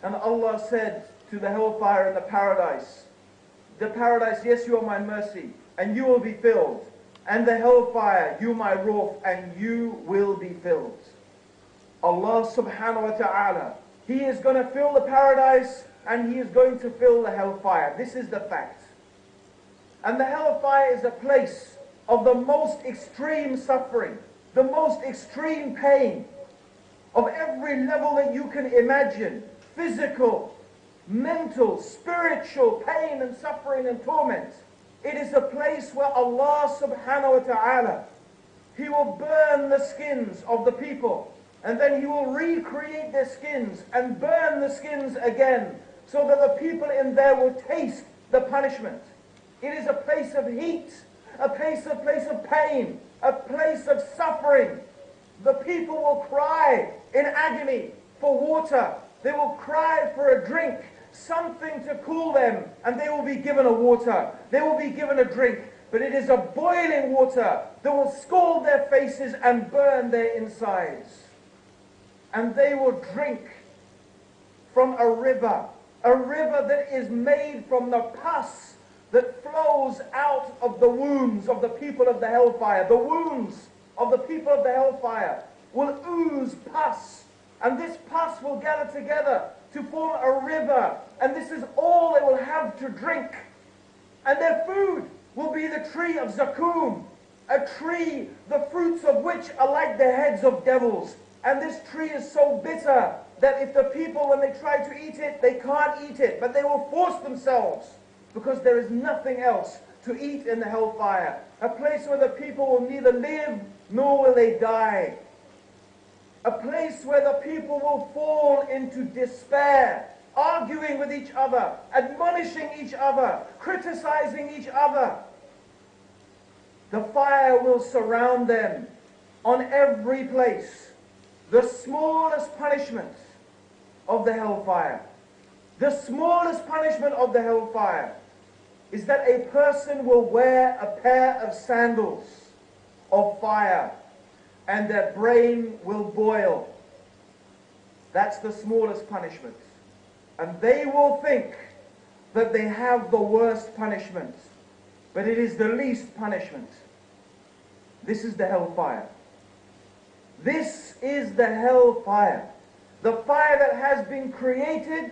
And Allah said to the hellfire and the paradise, yes, you are my mercy, and you will be filled. And the hellfire, you my wrath, and you will be filled. Allah subhanahu wa ta'ala, He is going to fill the paradise, and He is going to fill the hellfire. This is the fact. And the hellfire is a place of the most extreme suffering, the most extreme pain, of every level that you can imagine. Physical, mental, spiritual pain and suffering and torment. It is a place where Allah subhanahu wa ta'ala, He will burn the skins of the people, and then He will recreate their skins and burn the skins again, so that the people in there will taste the punishment. It is a place of heat, a place of pain, a place of suffering. The people will cry in agony for water. They will cry for a drink, something to cool them, and they will be given a water. They will be given a drink, but it is a boiling water that will scald their faces and burn their insides. And they will drink from a river that is made from the pus that flows out of the wombs of the people of the hellfire. The wombs of the people of the hellfire will ooze pus, and this pus will gather together to form a river, and this is all they will have to drink. And their food will be the tree of Zakum, a tree the fruits of which are like the heads of devils. And this tree is so bitter that if the people, when they try to eat it, they can't eat it, but they will force themselves, because there is nothing else to eat in the hellfire. A place where the people will neither live nor will they die. A place where the people will fall into despair, arguing with each other, admonishing each other, criticizing each other. The fire will surround them on every place. The smallest punishment of the hellfire, the smallest punishment of the hellfire is that a person will wear a pair of sandals of fire, and their brain will boil. That's the smallest punishment. And they will think that they have the worst punishment, but it is the least punishment. This is the hellfire. This is the hellfire. The fire that has been created,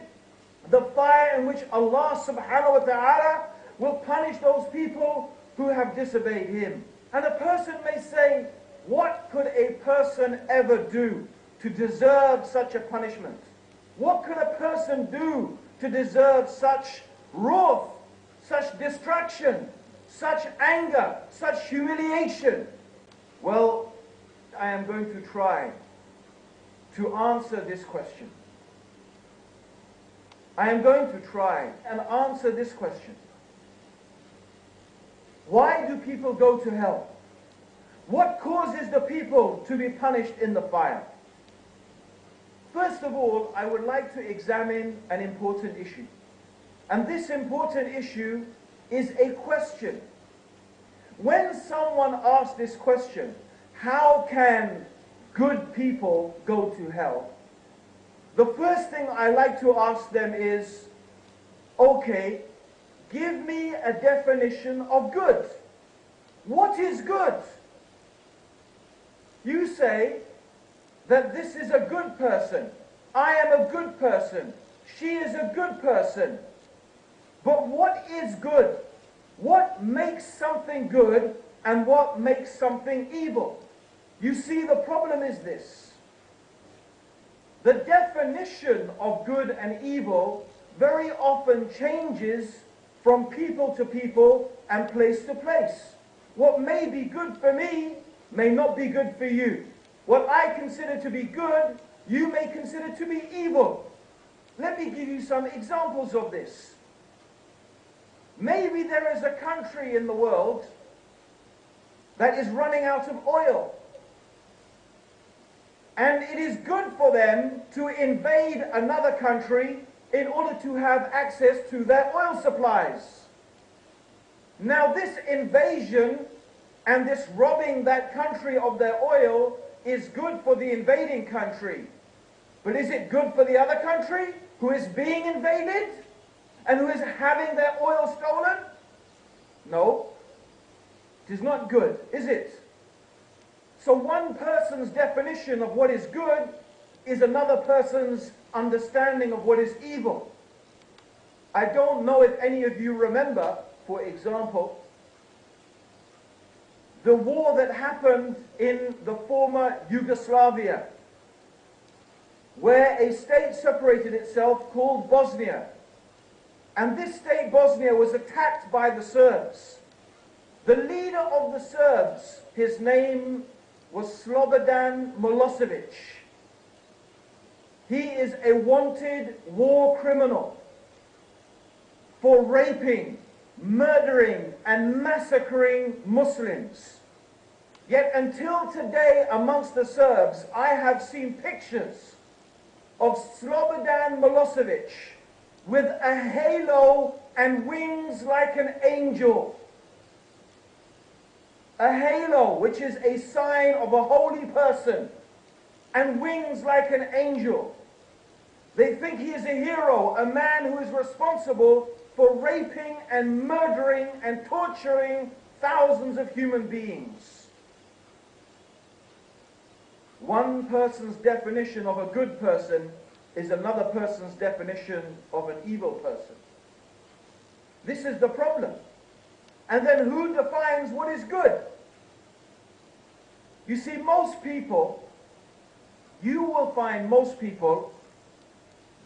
the fire in which Allah subhanahu wa ta'ala will punish those people who have disobeyed Him. And a person may say, what could a person ever do to deserve such a punishment? What could a person do to deserve such wrath, such destruction, such anger, such humiliation? Well, I am going to try to answer this question. I am going to try and answer this question. Why do people go to hell? What causes the people to be punished in the fire? First of all, I would like to examine an important issue. And this important issue is a question. When someone asks this question, how can good people go to hell? The first thing I like to ask them is, okay, give me a definition of good. What is good? You say that this is a good person. I am a good person. She is a good person. But what is good? What makes something good and what makes something evil? You see, the problem is this. The definition of good and evil very often changes from people to people and place to place. What may be good for me may not be good for you. What I consider to be good, you may consider to be evil. Let me give you some examples of this. Maybe there is a country in the world that is running out of oil. And it is good for them to invade another country in order to have access to their oil supplies. Now this invasion and this robbing that country of their oil is good for the invading country. But is it good for the other country who is being invaded and who is having their oil stolen? No, it is not good, is it? So one person's definition of what is good is another person's understanding of what is evil. I don't know if any of you remember, for example, the war that happened in the former Yugoslavia, where a state separated itself called Bosnia. And this state, Bosnia, was attacked by the Serbs. The leader of the Serbs, his name was Slobodan Milosevic. He is a wanted war criminal for raping, murdering, and massacring Muslims. Yet until today, amongst the Serbs, I have seen pictures of Slobodan Milosevic with a halo and wings like an angel. A halo, which is a sign of a holy person, and wings like an angel. They think he is a hero, a man who is responsible for raping and murdering and torturing thousands of human beings. One person's definition of a good person is another person's definition of an evil person. This is the problem. And then who defines what is good? You see, most people, you will find most people,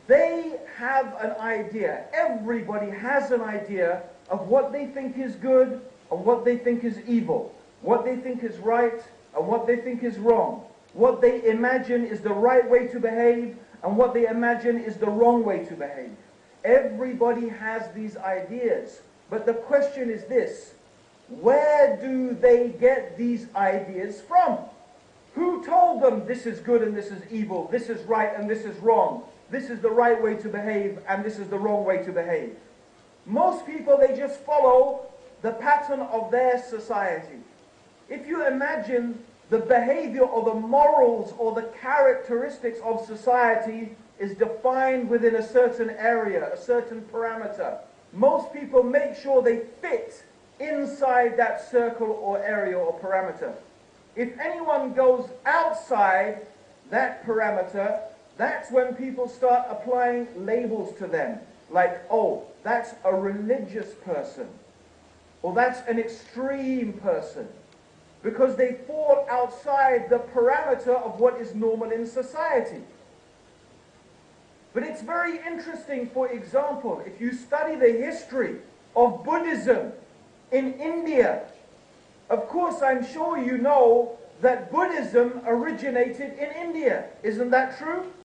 they have an idea. Everybody has an idea of what they think is good and what they think is evil, what they think is right and what they think is wrong, what they imagine is the right way to behave and what they imagine is the wrong way to behave. Everybody has these ideas. But the question is this: where do they get these ideas from? Who told them this is good and this is evil, this is right and this is wrong, this is the right way to behave and this is the wrong way to behave? Most people, they just follow the pattern of their society. If you imagine the behavior or the morals or the characteristics of society is defined within a certain area, a certain parameter, most people make sure they fit inside that circle or area or parameter. If anyone goes outside that parameter, that's when people start applying labels to them. Like, oh, that's a religious person. Or that's an extreme person. Because they fall outside the parameter of what is normal in society. But it's very interesting, for example, if you study the history of Buddhism in India, of course I'm sure you know that Buddhism originated in India. Isn't that true?